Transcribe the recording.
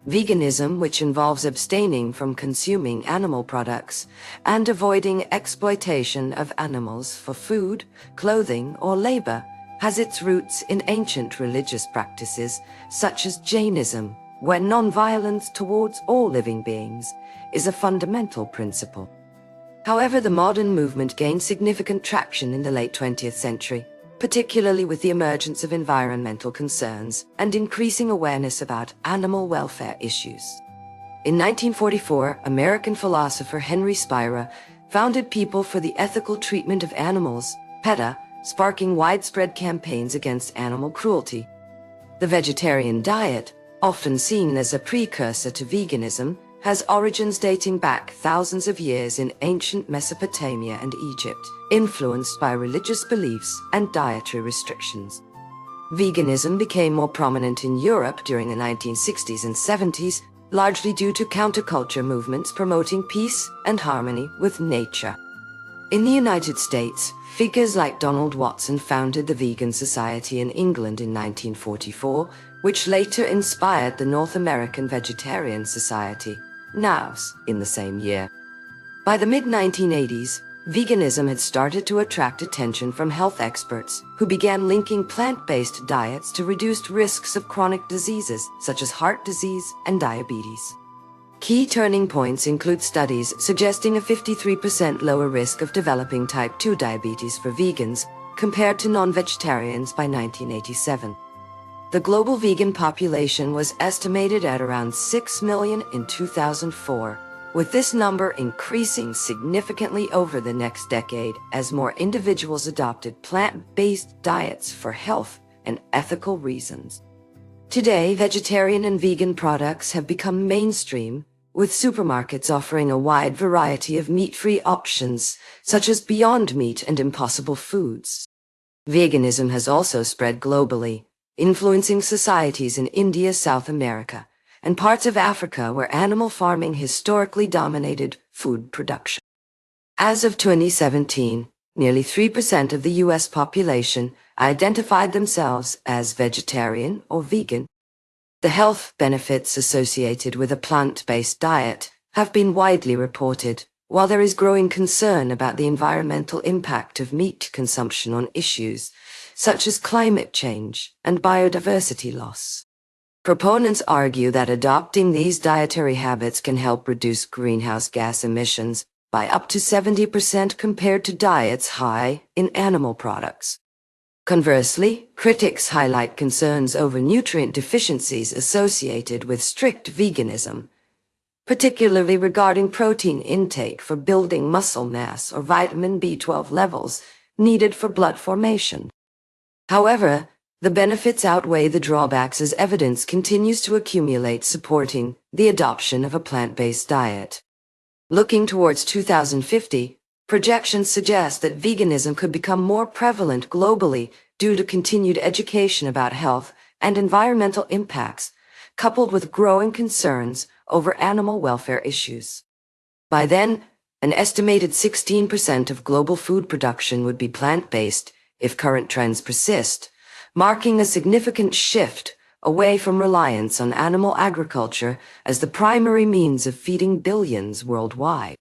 Veganism, which involves abstaining from consuming animal products and avoiding exploitation of animals for food, clothing, or labor, has its roots in ancient religious practices such as Jainism, where nonviolence towards all living beings is a fundamental principle. However, the modern movement gained significant traction in the late 20th century, particularly with the emergence of environmental concerns and increasing awareness about animal welfare issues. In 1944, American philosopher Henry Spira founded People for the Ethical Treatment of Animals, PETA, sparking widespread campaigns against animal cruelty. The vegetarian diet, often seen as a precursor to veganism, has origins dating back thousands of years in ancient Mesopotamia and Egypt, influenced by religious beliefs and dietary restrictions. Veganism became more prominent in Europe during the 1960s and 70s, largely due to counterculture movements promoting peace and harmony with nature. In the United States, figures like Donald Watson founded the Vegan Society in England in 1944, which later inspired the North American Vegetarian Society, NAVS, in the same year. By the mid-1980s, veganism had started to attract attention from health experts who began linking plant-based diets to reduced risks of chronic diseases such as heart disease and diabetes. Key turning points include studies suggesting a 53% lower risk of developing type 2 diabetes for vegans compared to non-vegetarians by 1987. The global vegan population was estimated at around 6 million in 2004, with this number increasing significantly over the next decade as more individuals adopted plant-based diets for health and ethical reasons. Today, vegetarian and vegan products have become mainstream, with supermarkets offering a wide variety of meat-free options, such as Beyond Meat and Impossible Foods. Veganism has also spread globally, influencing societies in India, South America, and parts of Africa where animal farming historically dominated food production. As of 2017, nearly 3% of the U.S. population identified themselves as vegetarian or vegan. The health benefits associated with a plant-based diet have been widely reported, while there is growing concern about the environmental impact of meat consumption on issues such as climate change and biodiversity loss. Proponents argue that adopting these dietary habits can help reduce greenhouse gas emissions by up to 70% compared to diets high in animal products. Conversely, critics highlight concerns over nutrient deficiencies associated with strict veganism, particularly regarding protein intake for building muscle mass or vitamin B12 levels needed for blood formation. However, the benefits outweigh the drawbacks as evidence continues to accumulate supporting the adoption of a plant-based diet. Looking towards 2050, projections suggest that veganism could become more prevalent globally due to continued education about health and environmental impacts, coupled with growing concerns over animal welfare issues. By then, an estimated 16% of global food production would be plant-based if current trends persist, marking a significant shift away from reliance on animal agriculture as the primary means of feeding billions worldwide.